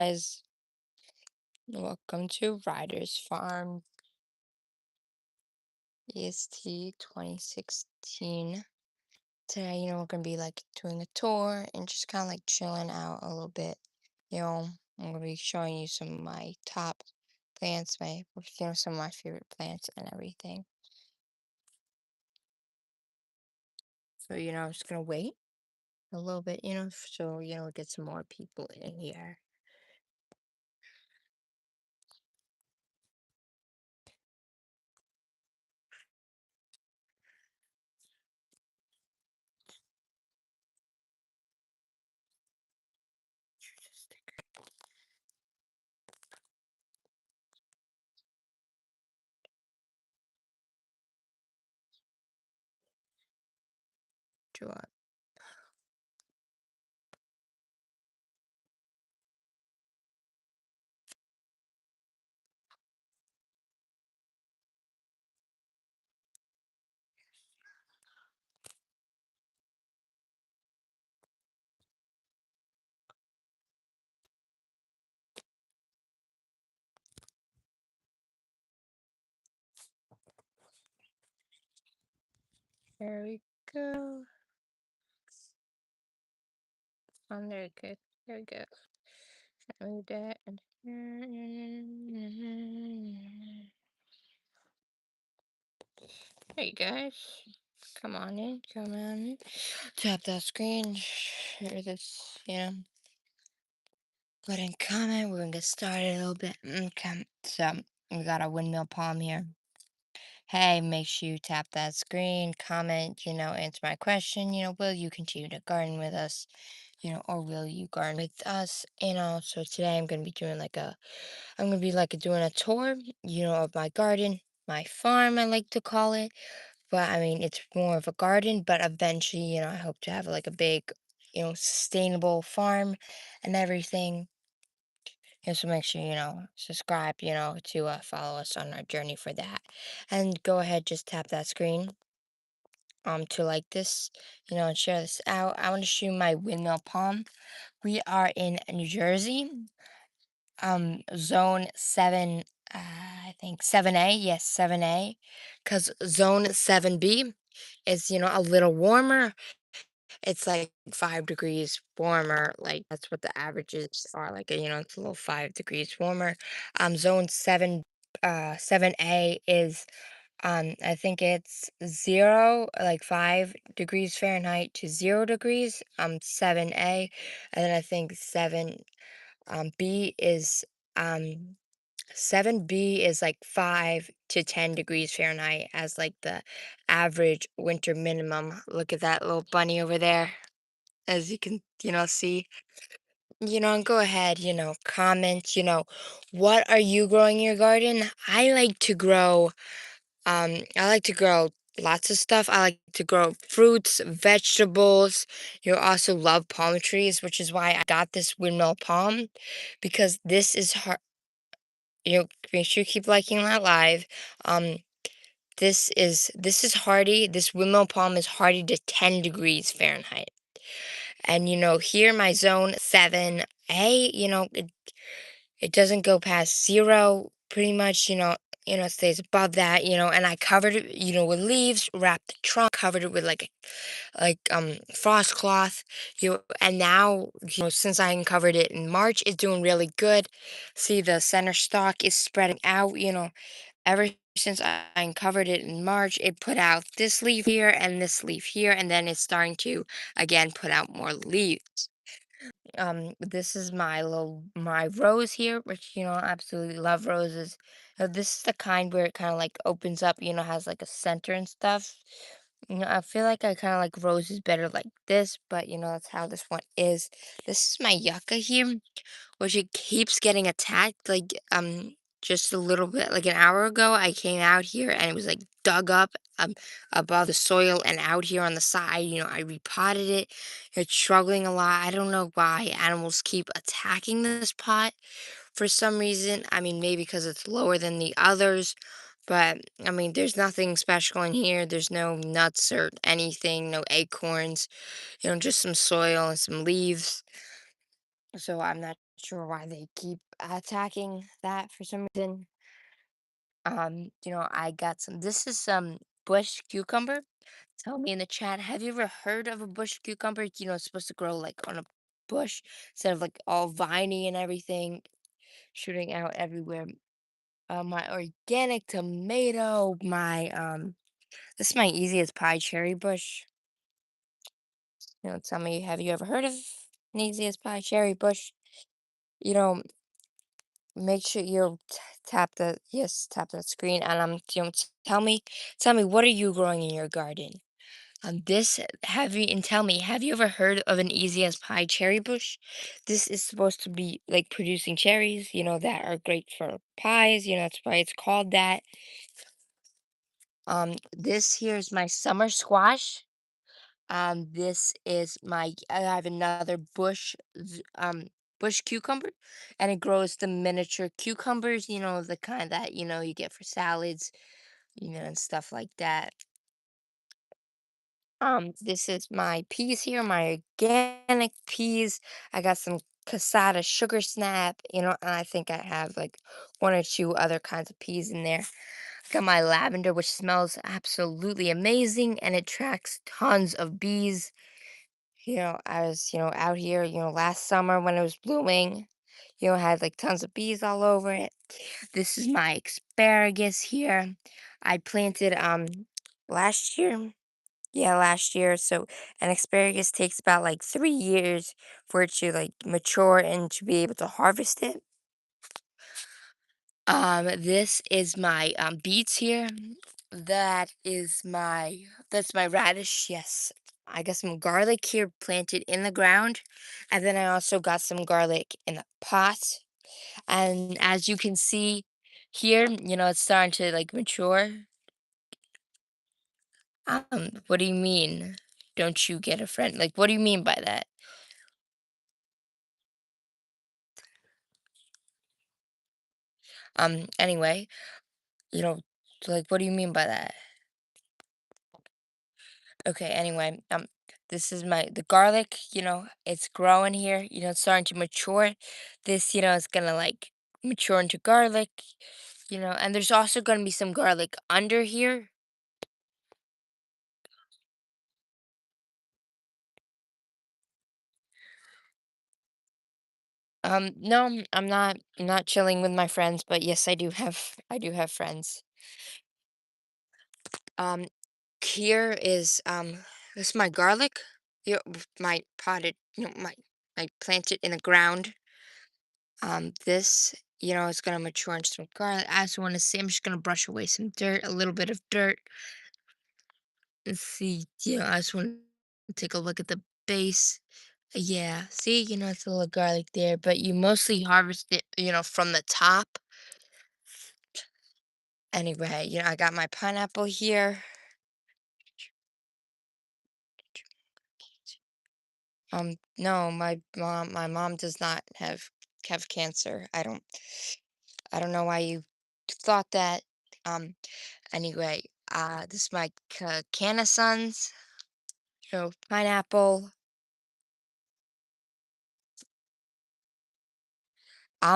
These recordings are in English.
Guys, welcome to Ryder's Farm, EST 2016. Today, we're gonna be like doing a tour and just kind of like chilling out a little bit. I'm gonna be showing you some of my top plants, some of my favorite plants and everything. So, I'm just gonna wait a little bit, so, get some more people in here. Sure. There we go. Oh, very good. There we go. Move that. Hey guys, come on in, come on in. Tap that screen, share this, put in comment. We're gonna get started a little bit. Okay, so we got a windmill palm here. Hey, make sure you tap that screen, comment, answer my question, will you continue to garden with us, or will you garden with us? So today I'm gonna be like doing a tour, of my garden, my farm, I like to call it. But I mean, it's more of a garden, but eventually, I hope to have like a big, sustainable farm and everything. So make sure, subscribe, to follow us on our journey for that. And go ahead, just tap that screen to like this, and share this out. I want to show you my windmill palm. We are in New Jersey, zone 7, I think 7A, yes, 7A, because zone 7B is, a little warmer. It's like 5 degrees warmer. Like that's what the averages are. Like, it's a little 5 degrees warmer. Zone 7A is, I think it's 5 degrees Fahrenheit to 0 degrees. 7A, and then I think B is, 7B is like 5 to 10 degrees Fahrenheit as like the average winter minimum. Look at that little bunny over there, as you can, see. And go ahead, comment, what are you growing in your garden? I like to grow lots of stuff. I like to grow fruits, vegetables. Also love palm trees, which is why I got this windmill palm, because this is hard. Make sure you keep liking that live. Um, this is hardy. This windmill palm is hardy to 10 degrees Fahrenheit. And here my zone 7A, it doesn't go past 0, pretty much, it stays above that, and I covered it, with leaves, wrapped the trunk, covered it with frost cloth, and now, since I uncovered it in March, it's doing really good. See, the center stalk is spreading out, ever since I uncovered it in March, it put out this leaf here and this leaf here, and then it's starting to again put out more leaves. This is my rose here, which I absolutely love roses. This is the kind where it kind of like opens up, has like a center and stuff. I feel like I kind of like roses better like this, but that's how this one is. This is my yucca here, which it keeps getting attacked. Like just a little bit, like an hour ago, I came out here and it was like dug up above the soil and out here on the side. I repotted it. It's struggling a lot. I don't know why animals keep attacking this pot for some reason. I mean, maybe because it's lower than the others. But I mean, there's nothing special in here. There's no nuts or anything, no acorns, just some soil and some leaves. So I'm not sure why they keep attacking that for some reason. I got some. This is some bush cucumber. Tell me in the chat, have you ever heard of a bush cucumber? It's supposed to grow like on a bush instead of like all viney and everything shooting out everywhere. My organic tomato, this is my easiest pie cherry bush. Tell me, have you ever heard of an easiest pie cherry bush? You know, make sure you tap that screen, and tell me, what are you growing in your garden? This have you and tell me, have you ever heard of an easy as pie cherry bush? This is supposed to be like producing cherries, that are great for pies, that's why it's called that. This here is my summer squash. This is I have another bush cucumber, and it grows the miniature cucumbers, the kind that, you get for salads, and stuff like that. This is my peas here, my organic peas. I got some casada sugar snap, and I think I have like one or two other kinds of peas in there. Got my lavender, which smells absolutely amazing and it attracts tons of bees. I was, out here, last summer when it was blooming, had like tons of bees all over it. This is my asparagus here. I planted last year. Yeah, last year. So an asparagus takes about like 3 years for it to like mature and to be able to harvest it. This is my beets here. That's my radish. Yes. I got some garlic here planted in the ground. And then I also got some garlic in a pot. And as you can see here, it's starting to like mature. What do you mean? Don't you get a friend? Like, what do you mean by that? Anyway, you know, like, what do you mean by that? Okay, anyway, this is the garlic, it's growing here, it's starting to mature. This, is gonna like mature into garlic, and there's also gonna be some garlic under here. No, I'm not chilling with my friends, but yes, I do have friends. Um, Here is this is my garlic. My potted, I planted in the ground. This, is gonna mature into some garlic. I also want to see. I'm just gonna brush away some dirt, a little bit of dirt. Let's see. I just want to take a look at the base. Yeah, see, it's a little garlic there, but you mostly harvest it, from the top. Anyway, I got my pineapple here. No, my mom does not have cancer. I don't know why you thought that. Um, anyway, this is my Canna Suns, pineapple.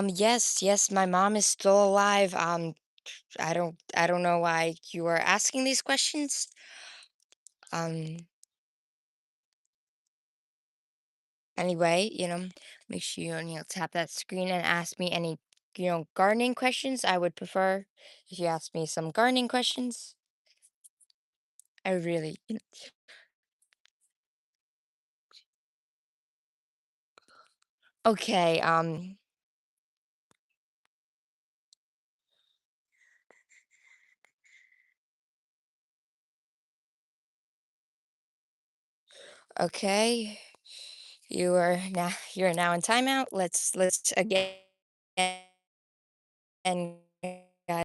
Yes, yes, my mom is still alive. I don't know why you are asking these questions. Um, Anyway, make sure you tap that screen and ask me any, gardening questions. I would prefer if you ask me some gardening questions. I really, okay, okay. You're now in timeout. Let's again